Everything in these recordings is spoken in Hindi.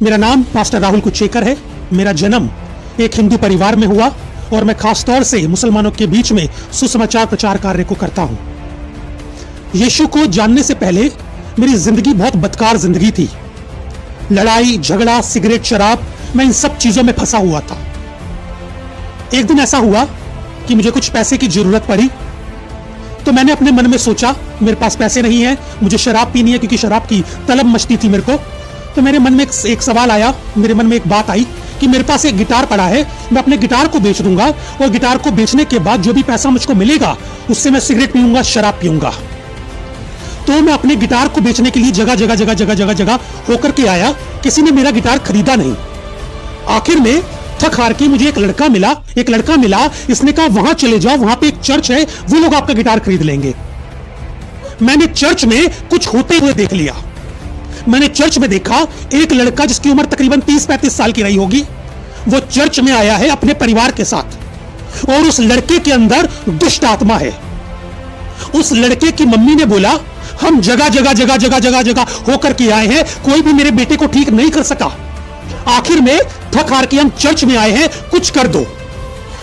मेरा नाम पास्टर राहुल कुचेकर है। मेरा जन्म एक हिंदू परिवार में हुआ और मैं खास तौर से मुसलमानों के बीच में सुसमाचार प्रचार कार्य को करता हूं। यीशु को जानने से पहले मेरी जिंदगी बहुत बदकार जिंदगी थी। लड़ाई झगड़ा सिगरेट शराब, मैं इन सब चीजों में फंसा हुआ था। एक दिन ऐसा हुआ कि मुझे कुछ पैसे की जरूरत पड़ी, तो मैंने अपने मन में सोचा मेरे पास पैसे नहीं है, मुझे शराब पीनी है, क्योंकि शराब की तलब मचती थी मेरे को। तो मेरे मन में एक सवाल आया, मेरे मन में एक बात आई कि मेरे पास एक गिटार पड़ा है, मैं अपने गिटार को बेच दूंगा और गिटार को बेचने के बाद जो भी पैसा मुझको मिलेगा उससे मैं सिगरेट पीऊंगा, शराब पीऊंगा। तो मैं अपने गिटार को बेचने के लिए जगह होकर के आया। किसी ने मेरा गिटार खरीदा नहीं। आखिर में थक हार के मुझे एक लड़का मिला। इसने कहा वहां चले जाओ, वहां पे एक चर्च है, वो लोग आपका गिटार खरीद लेंगे। मैंने चर्च में कुछ होते हुए देख लिया। मैंने चर्च में देखा एक लड़का जिसकी उम्र तकरीबन 30-35 साल की रही होगी, वो चर्च में आया है अपने परिवार के साथ, और उस लड़के के अंदर दुष्ट आत्मा है। उस लड़के की मम्मी ने बोला हम जगह होकर के आए हैं, कोई भी मेरे बेटे को ठीक नहीं कर सका। आखिर में थक हार के हम चर्च में आए हैं, कुछ कर दो।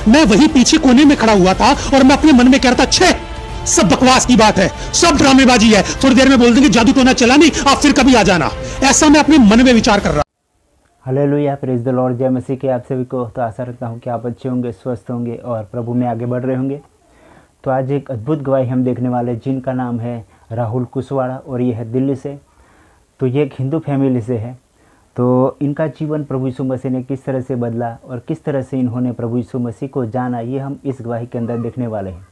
मैं वही पीछे कोने में खड़ा हुआ था और मैं अपने मन में कह रहा था, छे सब बकवास की बात है, सब ड्रामेबाजी है, थोड़ी देर में बोल देंगे जादू टोना चला नहीं, आप फिर कभी आ जाना। ऐसा मैं अपने मन में विचार कर रहा। हालेलुया, प्रेज द लॉर्ड, जय मसीह के आप सभी को। तो आशा रखता हूँ कि आप अच्छे होंगे, स्वस्थ होंगे और प्रभु में आगे बढ़ रहे होंगे। तो आज एक अद्भुत गवाही हम देखने वाले, जिनका नाम है राहुल कुशवाड़ा और ये है दिल्ली से। तो ये एक हिंदू फैमिली से है। तो इनका जीवन प्रभु यीशु मसीह ने किस तरह से बदला और किस तरह से इन्होंने प्रभु यीशु मसीह को जाना, ये हम इस गवाही के अंदर देखने वाले हैं।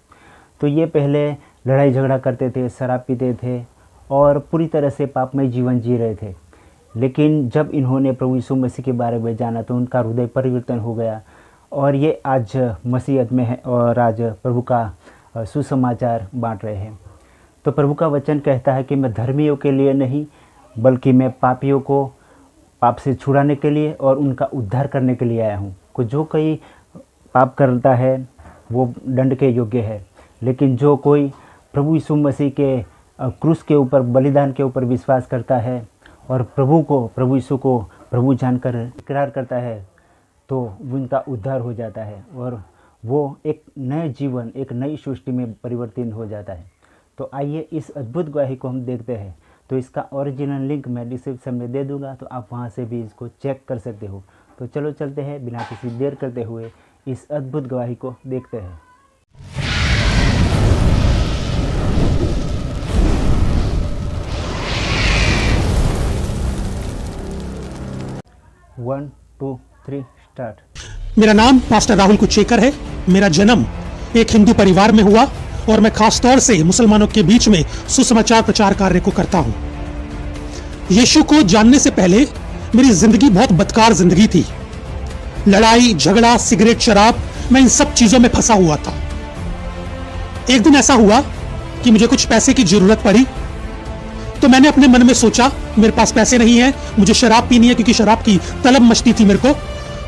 तो ये पहले लड़ाई झगड़ा करते थे, शराब पीते थे और पूरी तरह से पापमय जीवन जी रहे थे। लेकिन जब इन्होंने प्रभु यीशु मसीह के बारे में जाना तो उनका हृदय परिवर्तन हो गया और ये आज मसीहत में है और आज प्रभु का सुसमाचार बांट रहे हैं। तो प्रभु का वचन कहता है कि मैं धर्मियों के लिए नहीं, बल्कि मैं पापियों को पाप से छुड़ाने के लिए और उनका उद्धार करने के लिए आया हूँ। को जो कोई पाप करता है वो दंड के योग्य है, लेकिन जो कोई प्रभु यीशु मसीह के क्रूस के ऊपर, बलिदान के ऊपर विश्वास करता है और प्रभु यीशु को प्रभु जानकर इकरार करता है, तो उनका उद्धार हो जाता है और वो एक नए जीवन, एक नई सृष्टि में परिवर्तित हो जाता है। तो आइए इस अद्भुत गवाही को हम देखते हैं। तो इसका ओरिजिनल लिंक मैं डिस्क्रिप्शन में दे दूंगा, तो आप वहां से भी इसको चेक कर सकते हो। तो चलो चलते हैं, बिना किसी देर करते हुए इस अद्भुत गवाही को देखते हैं। 1 2 3 स्टार्ट। मेरा नाम पास्टर राहुल कुचेकर है। मेरा जन्म एक हिंदू परिवार में हुआ और मैं खास तौर से मुसलमानों के बीच में सुसमाचार प्रचार कार्य को करता हूं। यीशु को जानने से पहले मेरी जिंदगी बहुत बदकार जिंदगी थी। लड़ाई झगड़ा सिगरेट शराब, मैं इन सब चीजों में फंसा हुआ था। एक दिन ऐसा हुआ कि मुझे कुछ पैसे की जरूरत पड़ी, तो मैंने अपने मन में सोचा मेरे पास पैसे नहीं है, मुझे शराब पीनी है, क्योंकि शराब की तलब मचती थी मेरे को।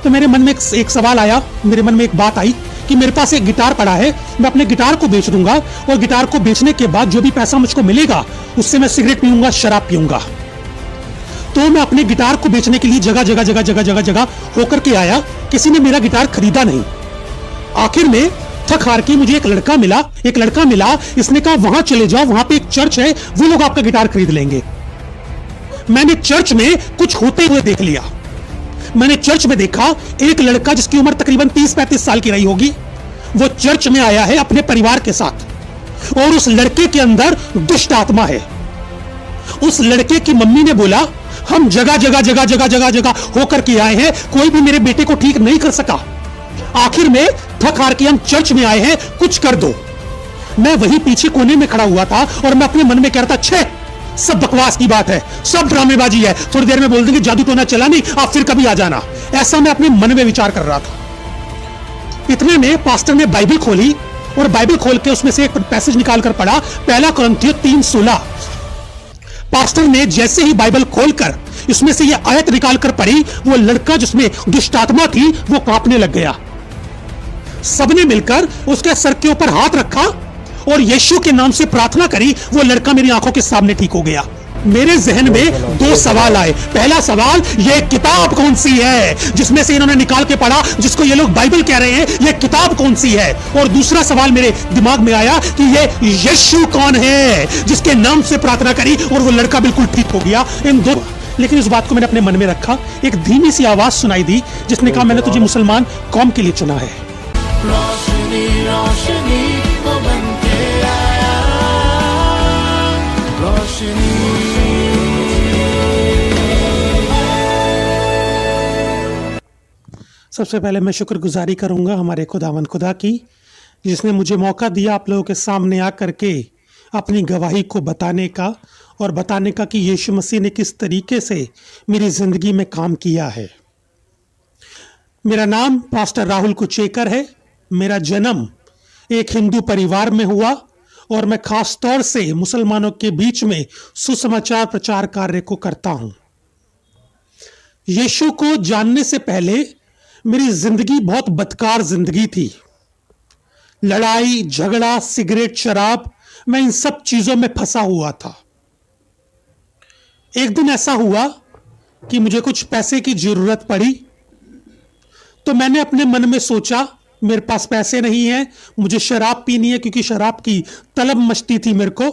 तो मेरे मन में एक सवाल आया, मेरे मन में एक बात आई कि मेरे पास एक गिटार पड़ा है, मैं अपने गिटार को बेच दूंगा और गिटार को बेचने के बाद जो भी पैसा मुझको मिलेगा उससे मैं सिगरेट पीऊंगा, शराब पीऊंगा। तो मैं अपने गिटार को बेचने के लिए जगह होकर के आया। किसी ने मेरा गिटार खरीदा नहीं। आखिर में थक हार के मुझे एक लड़का मिला। इसने कहा वहां चले जाओ, वहां पे एक चर्च है, वो लोग आपका गिटार खरीद लेंगे। मैंने चर्च में कुछ होते हुए देख लिया। मैंने चर्च में देखा एक लड़का जिसकी उम्र तकरीबन 30-35 साल की रही होगी, वो चर्च में आया है अपने परिवार के साथ, और उस लड़के के अंदर दुष्ट आत्मा है। उस लड़के की मम्मी ने बोला हम जगह होकर के आए हैं, कोई भी मेरे बेटे को ठीक नहीं कर सका। आखिर में थक हार के हम चर्च में आए हैं, कुछ कर दो। मैं वही पीछे कोने में खड़ा हुआ था और मैं अपने मन में कह रहा था, छे सब बकवास की बात है, सब ड्रामेबाजी है, थोड़ी देर में बोल देंगे जादू टोना चला नहीं, आप फिर कभी आ जाना। ऐसा मैं अपने मन में विचार कर रहा था। इतने में पास्टर ने बाइबल खोली और बाइबल खोल के उसमें से एक पैसेज निकाल कर पढ़ा, 1 कुरिन्थियों 3:16। पास्टर ने जैसे ही बाइबल खोलकर इसमें से ये आयत निकाल कर पढ़ी, वो लड़का जिसमें दुष्ट आत्मा थी वो कांपने लग गया। सबने मिलकर उसके सर के ऊपर हाथ रखा और यीशु के नाम से प्रार्थना करी। वो लड़का मेरी आंखों के सामने ठीक हो गया। मेरे जहन में दो सवाल आए। पहला सवाल, ये किताब कौन सी है जिसमें से इन्होंने निकाल के पढ़ा, जिसको ये लोग बाइबल कह रहे हैं, ये किताब कौन सी है? और दूसरा सवाल मेरे दिमाग में आया कि ये यीशु कौन है जिसके नाम से प्रार्थना करी और वो लड़का बिल्कुल ठीक हो गया। इन दो, लेकिन इस बात को मैंने अपने मन में रखा। एक धीमी सी आवाज सुनाई दी जिसने कहा, मैंने तुझे मुसलमान कौम के लिए चुना है। रोशनी रोशनी को बनके आया, रोशनी। सबसे पहले मैं शुक्रगुजारी करूंगा हमारे खुदावंद खुदा की, जिसने मुझे मौका दिया आप लोगों के सामने आकर के अपनी गवाही को बताने का और बताने का कि यीशु मसीह ने किस तरीके से मेरी ज़िंदगी में काम किया है। मेरा नाम पास्टर राहुल कुचेकर है। मेरा जन्म एक हिंदू परिवार में हुआ और मैं खास तौर से मुसलमानों के बीच में सुसमाचार प्रचार कार्य को करता हूं। यीशु को जानने से पहले मेरी जिंदगी बहुत बदकार जिंदगी थी। लड़ाई झगड़ा, सिगरेट, शराब, मैं इन सब चीजों में फंसा हुआ था। एक दिन ऐसा हुआ कि मुझे कुछ पैसे की जरूरत पड़ी, तो मैंने अपने मन में सोचा मेरे पास पैसे नहीं है, मुझे शराब पीनी है, क्योंकि शराब की तलब मचती थी मेरे को।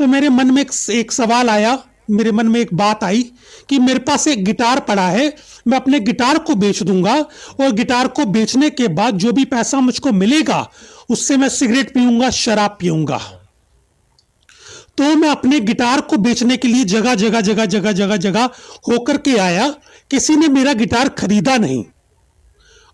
तो मेरे मन में एक सवाल आया, मेरे मन में एक बात आई कि मेरे पास एक गिटार पड़ा है, मैं अपने गिटार को बेच दूंगा और गिटार को बेचने के बाद जो भी पैसा मुझको मिलेगा उससे मैं सिगरेट पीऊंगा, शराब पीऊंगा। तो मैं अपने गिटार को बेचने के लिए जगह जगह जगह जगह जगह जगह होकर के आया। किसी ने मेरा गिटार खरीदा नहीं।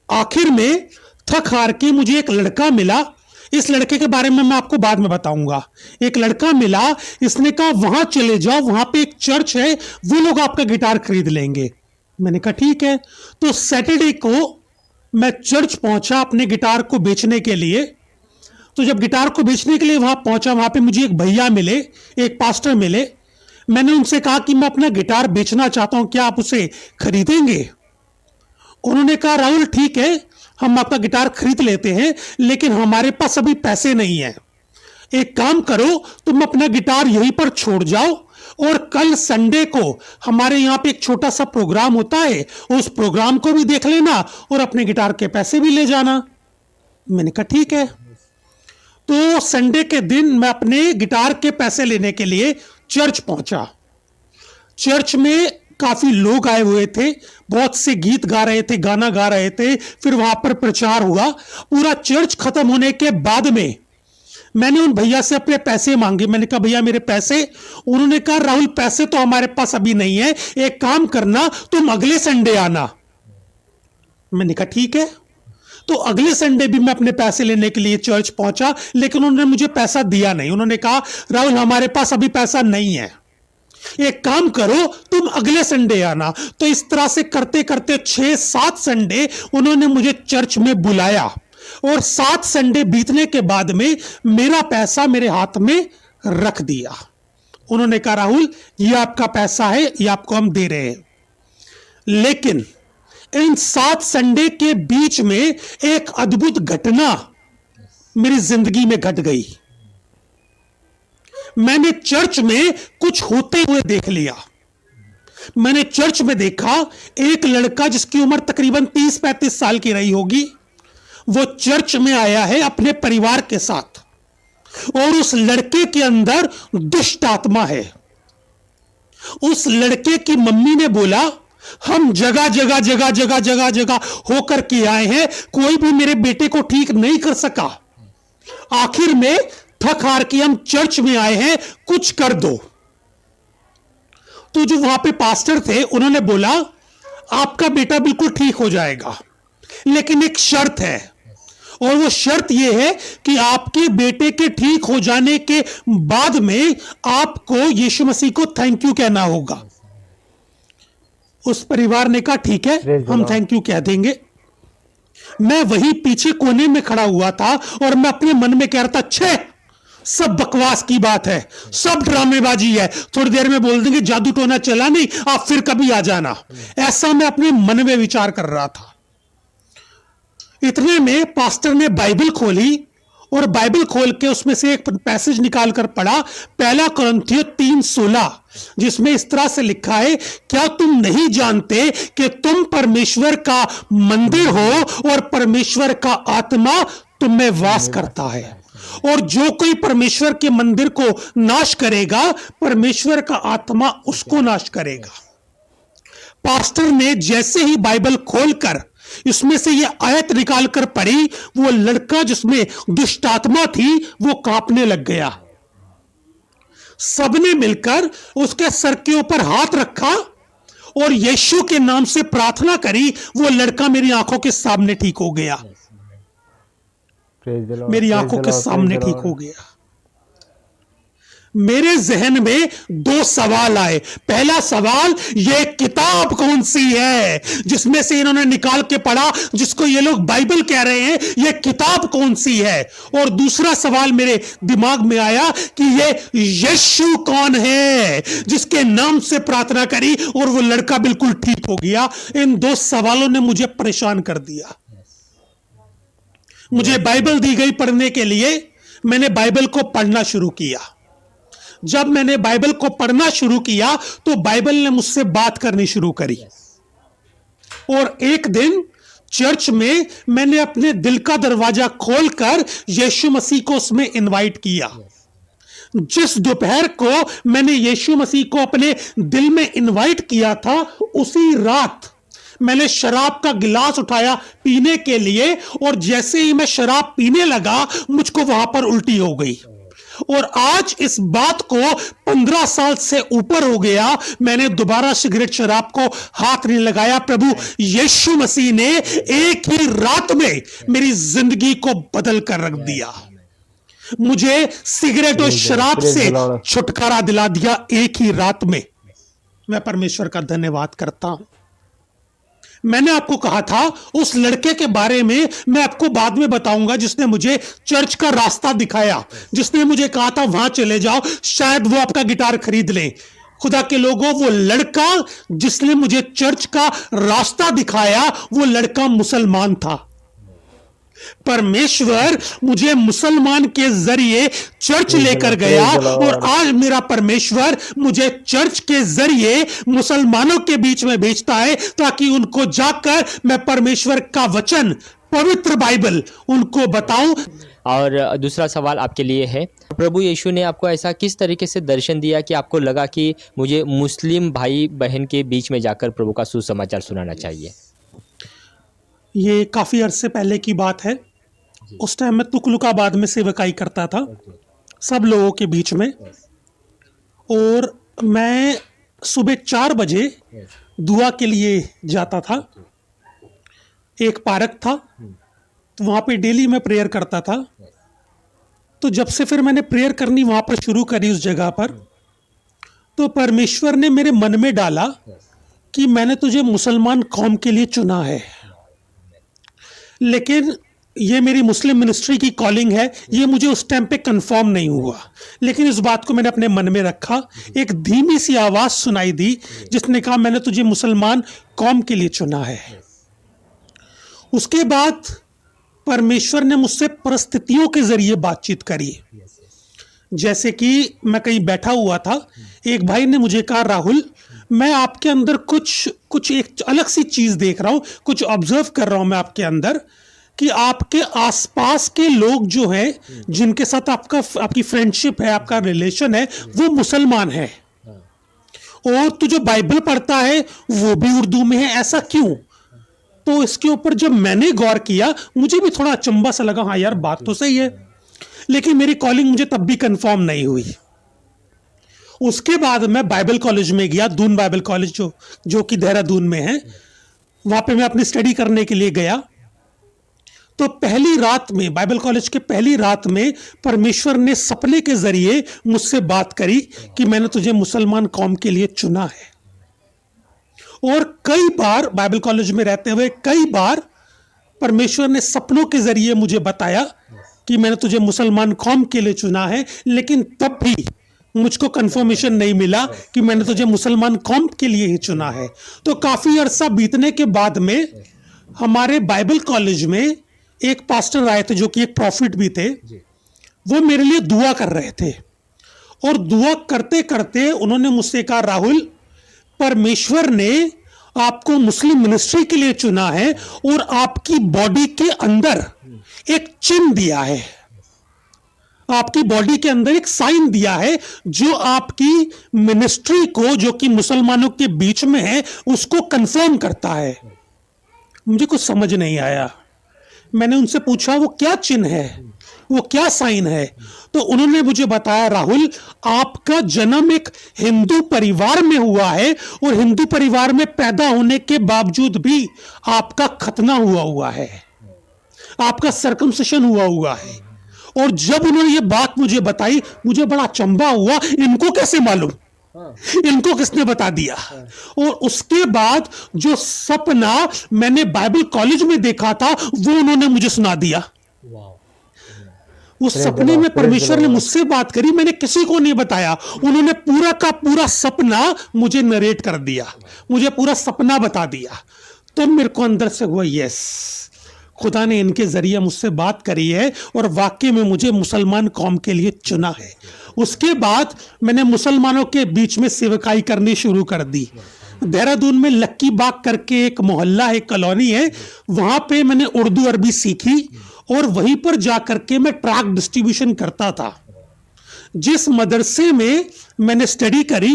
आखिर में थक हार के मुझे एक लड़का मिला। इस लड़के के बारे में मैं आपको बाद में बताऊंगा। एक लड़का मिला, इसने कहा वहां चले जाओ, वहां पे एक चर्च है, वो लोग आपका गिटार खरीद लेंगे। मैंने कहा ठीक है। तो सैटरडे को मैं चर्च पहुंचा अपने गिटार को बेचने के लिए। तो जब गिटार को बेचने के लिए वहां पहुंचा, वहां पे मुझे एक भैया मिले, एक पास्टर मिले। मैंने उनसे कहा कि मैं अपना गिटार बेचना चाहता हूं, क्या आप उसे खरीदेंगे? उन्होंने कहा राहुल ठीक है, हम आपका गिटार खरीद लेते हैं, लेकिन हमारे पास अभी पैसे नहीं है। एक काम करो, तुम अपना गिटार यहीं पर छोड़ जाओ और कल संडे को हमारे यहाँ पे एक छोटा सा प्रोग्राम होता है, उस प्रोग्राम को भी देख लेना और अपने गिटार के पैसे भी ले जाना। मैंने कहा ठीक है। तो संडे के दिन मैं अपने गिटार के पैसे लेने के लिए चर्च पहुंचा। चर्च में काफी लोग आए हुए थे, बहुत से गीत गा रहे थे, गाना गा रहे थे। फिर वहां पर प्रचार हुआ। पूरा चर्च खत्म होने के बाद में मैंने उन भैया से अपने पैसे मांगे। मैंने कहा भैया मेरे पैसे। उन्होंने कहा राहुल पैसे तो हमारे पास अभी नहीं है, एक काम करना तुम अगले संडे आना। मैंने कहा ठीक है। तो अगले संडे भी मैं अपने पैसे लेने के लिए चर्च पहुंचा, लेकिन उन्होंने मुझे पैसा दिया नहीं। उन्होंने कहा राहुल हमारे पास अभी पैसा नहीं है, एक काम करो तुम अगले संडे आना। तो इस तरह से करते करते 6-7 संडे उन्होंने मुझे चर्च में बुलाया और 7 संडे बीतने के बाद में मेरा पैसा मेरे हाथ में रख दिया। उन्होंने कहा राहुल ये आपका पैसा है, ये आपको हम दे रहे हैं। लेकिन इन 7 संडे के बीच में एक अद्भुत घटना मेरी जिंदगी में घट गई। मैंने चर्च में कुछ होते हुए देख लिया। मैंने चर्च में देखा एक लड़का जिसकी उम्र तकरीबन 30-35 साल की रही होगी, वो चर्च में आया है अपने परिवार के साथ और उस लड़के के अंदर दुष्ट आत्मा है। उस लड़के की मम्मी ने बोला हम जगह जगह जगह जगह जगह जगह होकर के आए हैं, कोई भी मेरे बेटे को ठीक नहीं कर सका। आखिर में थक हार के हम चर्च में आए हैं, कुछ कर दो। तो जो वहां पे पास्टर थे उन्होंने बोला आपका बेटा बिल्कुल ठीक हो जाएगा, लेकिन एक शर्त है, और वो शर्त यह है कि आपके बेटे के ठीक हो जाने के बाद में आपको यीशु मसीह को थैंक यू कहना होगा। उस परिवार ने कहा ठीक है हम थैंक यू कह देंगे। मैं वही पीछे कोने में खड़ा हुआ था और मैं अपने मन में कह रहा था छे सब बकवास की बात है, सब ड्रामेबाजी है, थोड़ी देर में बोल देंगे जादू टोना चला नहीं, आप फिर कभी आ जाना। ऐसा मैं अपने मन में विचार कर रहा था। इतने में पास्टर ने बाइबल खोली और बाइबल खोल के उसमें से एक पैसेज निकाल कर पढ़ा, पहला कुरिन्थियों 3:16, जिसमें इस तरह से लिखा है, क्या तुम नहीं जानते कि तुम परमेश्वर का मंदिर हो और परमेश्वर का आत्मा तुम में वास करता है, और जो कोई परमेश्वर के मंदिर को नाश करेगा, परमेश्वर का आत्मा उसको नाश करेगा। पास्टर ने जैसे ही बाइबल खोलकर इसमें से ये आयत निकाल कर पढ़ी, वो लड़का जिसमें दुष्ट आत्मा थी वो कांपने लग गया। सबने मिलकर उसके सर के ऊपर हाथ रखा और यीशु के नाम से प्रार्थना करी। वो लड़का मेरी आंखों के सामने ठीक हो गया, मेरी आंखों के सामने ठीक हो गया। मेरे जहन में दो सवाल आए। पहला सवाल, ये किताब कौन सी है जिसमें से इन्होंने निकाल के पढ़ा, जिसको ये लोग बाइबल कह रहे हैं, ये किताब कौन सी है? और दूसरा सवाल मेरे दिमाग में आया कि ये यीशु कौन है जिसके नाम से प्रार्थना करी और वो लड़का बिल्कुल ठीक हो गया। इन दो सवालों ने मुझे परेशान कर दिया। मुझे बाइबल दी गई पढ़ने के लिए, मैंने बाइबल को पढ़ना शुरू किया। जब मैंने बाइबल को पढ़ना शुरू किया तो बाइबल ने मुझसे बात करनी शुरू करी। और एक दिन चर्च में मैंने अपने दिल का दरवाजा खोलकर यीशु मसीह को उसमें इनवाइट किया। जिस दोपहर को मैंने यीशु मसीह को अपने दिल में इनवाइट किया था, उसी रात मैंने शराब का गिलास उठाया पीने के लिए, और जैसे ही मैं शराब पीने लगा मुझको वहां पर उल्टी हो गई। और आज इस बात को 15 साल से ऊपर हो गया, मैंने दोबारा सिगरेट शराब को हाथ नहीं लगाया। प्रभु यीशु मसीह ने एक ही रात में मेरी जिंदगी को बदल कर रख दिया। मुझे सिगरेट और शराब से छुटकारा दिला दिया एक ही रात में। मैं परमेश्वर का धन्यवाद करता हूं। मैंने आपको कहा था उस लड़के के बारे में, मैं आपको बाद में बताऊंगा, जिसने मुझे चर्च का रास्ता दिखाया, जिसने मुझे कहा था वहां चले जाओ, शायद वो आपका गिटार खरीद लें। खुदा के लोगों, वो लड़का जिसने मुझे चर्च का रास्ता दिखाया, वो लड़का मुसलमान था। परमेश्वर मुझे मुसलमान के जरिए चर्च लेकर गया, और आज मेरा परमेश्वर मुझे चर्च के जरिए मुसलमानों के बीच में भेजता है, ताकि उनको जाकर मैं परमेश्वर का वचन, पवित्र बाइबल उनको बताऊं। और दूसरा सवाल आपके लिए है, प्रभु यीशु ने आपको ऐसा किस तरीके से दर्शन दिया कि आपको लगा कि मुझे मुस्लिम भाई बहन के बीच में जाकर प्रभु का सुसमाचार सुनाना चाहिए? ये काफ़ी अरसे पहले की बात है। उस टाइम मैं तुकलुकाबाद में सेवकाई करता था सब लोगों के बीच में, और मैं सुबह 4 बजे दुआ के लिए जाता था। एक पार्क था, तो वहाँ पे डेली मैं प्रेयर करता था। तो जब से फिर मैंने प्रेयर करनी वहाँ पर शुरू करी उस जगह पर, तो परमेश्वर ने मेरे मन में डाला कि मैंने तुझे मुसलमान कौम के लिए चुना है। लेकिन ये मेरी मुस्लिम मिनिस्ट्री की कॉलिंग है, ये मुझे उस टाइम पे कंफर्म नहीं हुआ, लेकिन इस बात को मैंने अपने मन में रखा। एक धीमी सी आवाज़ सुनाई दी जिसने कहा मैंने तुझे मुसलमान कौम के लिए चुना है। उसके बाद परमेश्वर ने मुझसे परिस्थितियों के जरिए बातचीत करी। जैसे कि मैं कहीं बैठा हुआ था, एक भाई ने मुझे कहा, राहुल मैं आपके अंदर कुछ एक अलग सी चीज़ देख रहा हूँ, कुछ ऑब्जर्व कर रहा हूँ मैं आपके अंदर, कि आपके आसपास के लोग जो हैं, जिनके साथ आपकी फ्रेंडशिप है, आपका रिलेशन है, वो मुसलमान है, और तू जो बाइबल पढ़ता है वो भी उर्दू में है, ऐसा क्यों? तो इसके ऊपर जब मैंने गौर किया, मुझे भी थोड़ा अचंभा सा लगा। हाँ यार, बात तो सही है, लेकिन मेरी कॉलिंग मुझे तब भी कंफर्म नहीं हुई। उसके बाद मैं बाइबल कॉलेज में गया, दून बाइबल कॉलेज जो कि देहरादून में है। वहाँ पे मैं अपनी स्टडी करने के लिए गया। तो पहली रात में, बाइबल कॉलेज के पहली रात में, परमेश्वर ने सपने के जरिए मुझसे बात करी कि मैंने तुझे मुसलमान कौम के लिए चुना है। और कई बार बाइबल कॉलेज में रहते हुए कई बार परमेश्वर ने सपनों के जरिए मुझे बताया कि मैंने तुझे मुसलमान कौम के लिए चुना है, लेकिन तब भी मुझको कंफर्मेशन नहीं मिला कि मैंने तुझे मुसलमान कौम के लिए ही चुना है। तो काफ़ी अरसा बीतने के बाद में हमारे बाइबल कॉलेज में एक पास्टर आए थे जो कि एक प्रॉफिट भी थे, वो मेरे लिए दुआ कर रहे थे और दुआ करते करते उन्होंने मुझसे कहा, राहुल, परमेश्वर ने आपको मुस्लिम मिनिस्ट्री के लिए चुना है और आपकी बॉडी के अंदर एक चिन्ह दिया है, आपकी बॉडी के अंदर एक साइन दिया है जो आपकी मिनिस्ट्री को, जो कि मुसलमानों के बीच में है, उसको कंफर्म करता है। मुझे कुछ समझ नहीं आया। मैंने उनसे पूछा वो क्या चिन्ह है, वो क्या साइन है? तो उन्होंने मुझे बताया, राहुल, आपका जन्म एक हिंदू परिवार में हुआ है और हिंदू परिवार में पैदा होने के बावजूद भी आपका खतना हुआ है, आपका सर्कमसिशन हुआ है। और जब उन्होंने ये बात मुझे बताई, मुझे बड़ा अचंभा हुआ, इनको कैसे मालूम, इनको किसने बता दिया? और उसके बाद जो सपना मैंने बाइबल कॉलेज में देखा था वो उन्होंने मुझे सुना दिया। उस सपने में परमेश्वर ने मुझसे बात करी, मैंने किसी को नहीं बताया। उन्होंने पूरा का पूरा सपना मुझे नरेट कर दिया, मुझे पूरा सपना बता दिया। तो मेरे को अंदर से हुआ, यस, खुदा ने इनके जरिए मुझसे बात करी है और वाकई में मुझे मुसलमान कौम के लिए चुना है। उसके बाद मैंने मुसलमानों के बीच में सेवकाई करनी शुरू कर दी। देहरादून में लक्की बाग करके एक मोहल्ला है, कॉलोनी है, वहां पे मैंने उर्दू अरबी सीखी और वहीं पर जाकर के मैं ट्रैक डिस्ट्रीब्यूशन करता था। जिस मदरसे में मैंने स्टडी करी,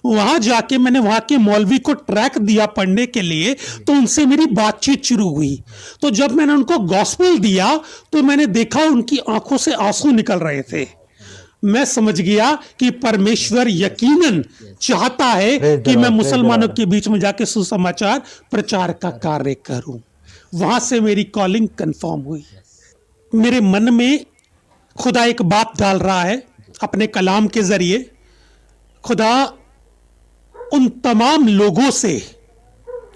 वहां जाके मैंने वहां के मौलवी को ट्रैक दिया पढ़ने के लिए, तो उनसे मेरी बातचीत शुरू हुई। तो जब मैंने उनको गॉस्पेल दिया तो मैंने देखा उनकी आंखों से आंसू निकल रहे थे। मैं समझ गया कि परमेश्वर यकीनन चाहता है कि मैं मुसलमानों के बीच में जाके सुसमाचार प्रचार का कार्य करूं। वहां से मेरी कॉलिंग कंफर्म हुई। मेरे मन में खुदा एक बात डाल रहा है अपने कलाम के जरिए। खुदा उन तमाम लोगों से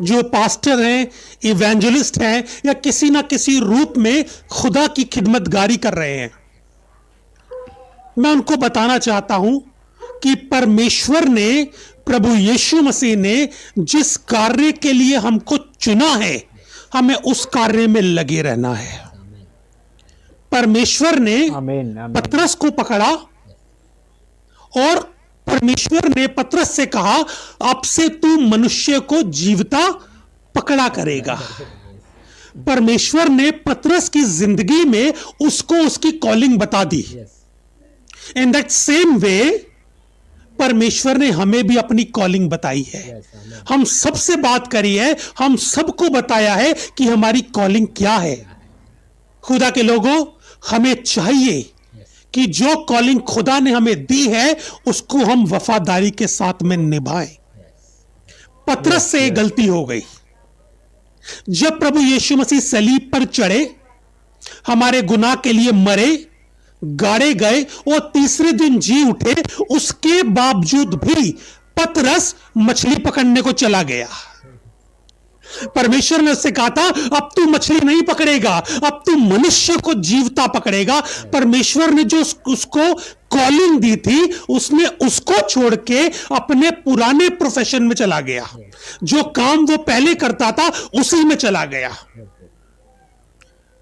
जो पास्टर हैं, इवेंजलिस्ट हैं या किसी ना किसी रूप में खुदा की खिदमतगारी कर रहे हैं, मैं उनको बताना चाहता हूं कि परमेश्वर ने, प्रभु यीशु मसीह ने जिस कार्य के लिए हमको चुना है, हमें उस कार्य में लगे रहना है। परमेश्वर ने पतरस को पकड़ा और परमेश्वर ने पतरस से कहा, अब से तू मनुष्य को जीवता पकड़ा करेगा। परमेश्वर ने पतरस की जिंदगी में उसको उसकी कॉलिंग बता दी। इन दैट सेम वे परमेश्वर ने हमें भी अपनी कॉलिंग बताई है। हम सबसे बात करी है, हम सबको बताया है कि हमारी कॉलिंग क्या है। खुदा के लोगों, हमें चाहिए कि जो कॉलिंग खुदा ने हमें दी है उसको हम वफादारी के साथ में निभाएं। पतरस से एक गलती हो गई। जब प्रभु यीशु मसीह सलीब पर चढ़े, हमारे गुनाह के लिए मरे, गाड़े गए और तीसरे दिन जी उठे, उसके बावजूद भी पतरस मछली पकड़ने को चला गया। परमेश्वर ने उससे कहा था, अब तू मछली नहीं पकड़ेगा, अब तू मनुष्य को जीवता पकड़ेगा। परमेश्वर ने जो उसको कॉलिंग दी थी, उसने उसको छोड़ के अपने पुराने प्रोफेशन में चला गया। जो काम वो पहले करता था उसी में चला गया।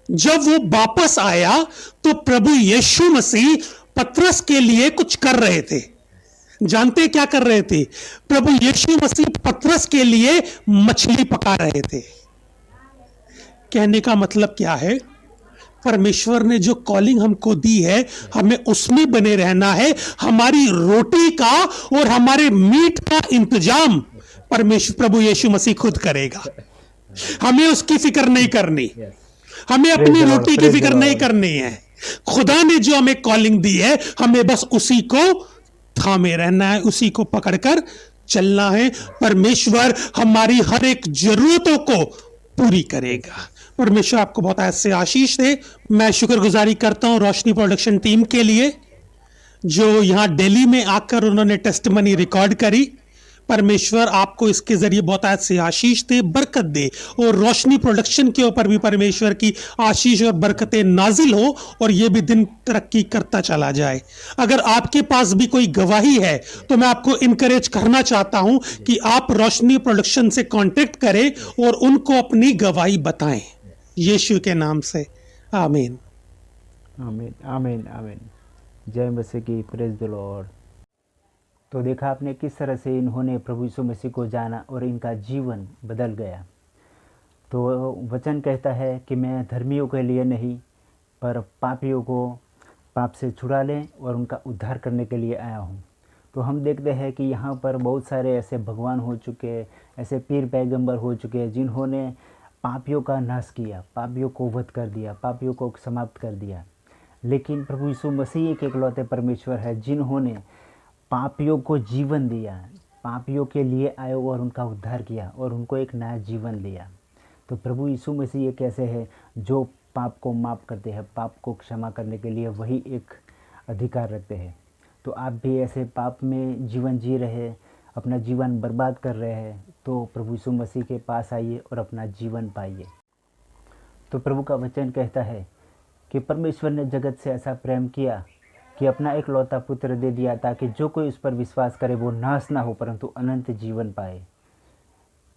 जब वो वापस आया तो प्रभु यीशु मसीह पतरस के लिए कुछ कर रहे थे। जानते क्या कर रहे थे? प्रभु यीशु मसीह पतरस के लिए मछली पका रहे थे। कहने का मतलब क्या है? परमेश्वर ने जो कॉलिंग हमको दी है, हमें उसमें बने रहना है। हमारी रोटी का और हमारे मीट का इंतजाम परमेश्वर प्रभु यीशु मसीह खुद करेगा। हमें उसकी फिक्र नहीं करनी, हमें अपनी रोटी की फिक्र नहीं करनी है। खुदा ने जो हमें कॉलिंग दी है, हमें बस उसी को थामे रहना है, उसी को पकड़कर चलना है। परमेश्वर हमारी हर एक जरूरतों को पूरी करेगा। परमेश्वर आपको बहुत ऐसे आशीष दे। मैं शुक्रगुजारी करता हूं रोशनी प्रोडक्शन टीम के लिए, जो यहां दिल्ली में आकर उन्होंने टेस्टिमनी रिकॉर्ड करी। परमेश्वर आपको इसके जरिए बहुत ऐसे आशीष दे, बरकत दे, और रोशनी प्रोडक्शन के ऊपर भी परमेश्वर की आशीष और बरकतें नाजिल हो और ये भी दिन तरक्की करता चला जाए। अगर आपके पास भी कोई गवाही है तो मैं आपको इनकरेज करना चाहता हूं कि आप रोशनी प्रोडक्शन से कांटेक्ट करें और उनको अपनी गवाही बताएं, यीशु के नाम से। आमीन। आमीन आमीन आमीन। जय मसीह की, प्रेज द लॉर्ड। तो देखा आपने किस तरह से इन्होंने प्रभु यीशु मसीह को जाना और इनका जीवन बदल गया। तो वचन कहता है कि मैं धर्मियों के लिए नहीं पर पापियों को पाप से छुड़ा लें और उनका उद्धार करने के लिए आया हूँ। तो हम देखते हैं कि यहाँ पर बहुत सारे ऐसे भगवान हो चुके, ऐसे पीर पैगंबर हो चुके जिन्होंने पापियों का नाश किया, पापियों को वध कर दिया, पापियों को समाप्त कर दिया। लेकिन प्रभु यीशु मसीह एक इकलौते परमेश्वर है जिन्होंने पापियों को जीवन दिया, पापियों के लिए आए और उनका उद्धार किया और उनको एक नया जीवन दिया। तो प्रभु यीशु मसीह एक ऐसे है जो पाप को माफ़ करते हैं, पाप को क्षमा करने के लिए वही एक अधिकार रखते हैं। तो आप भी ऐसे पाप में जीवन जी रहे, अपना जीवन बर्बाद कर रहे हैं, तो प्रभु यीशु मसीह के पास आइए और अपना जीवन पाइए। तो प्रभु का वचन कहता है कि परमेश्वर ने जगत से ऐसा प्रेम किया कि अपना एक लौता पुत्र दे दिया ताकि जो कोई उस पर विश्वास करे वो नाश ना हो परंतु अनंत जीवन पाए।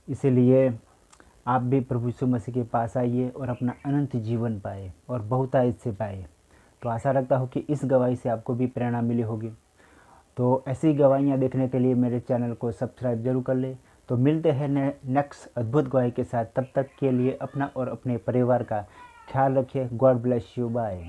इसीलिए आप भी प्रभु यीशु मसीह के पास आइए और अपना अनंत जीवन पाए और बहुतायत से पाए। तो आशा रखता हूँ कि इस गवाही से आपको भी प्रेरणा मिली होगी। तो ऐसी गवाहियाँ देखने के लिए मेरे चैनल को सब्सक्राइब जरूर कर ले। तो मिलते हैं नेक्स्ट अद्भुत गवाही के साथ। तब तक के लिए अपना और अपने परिवार का ख्याल रखिए। God bless you. बाय।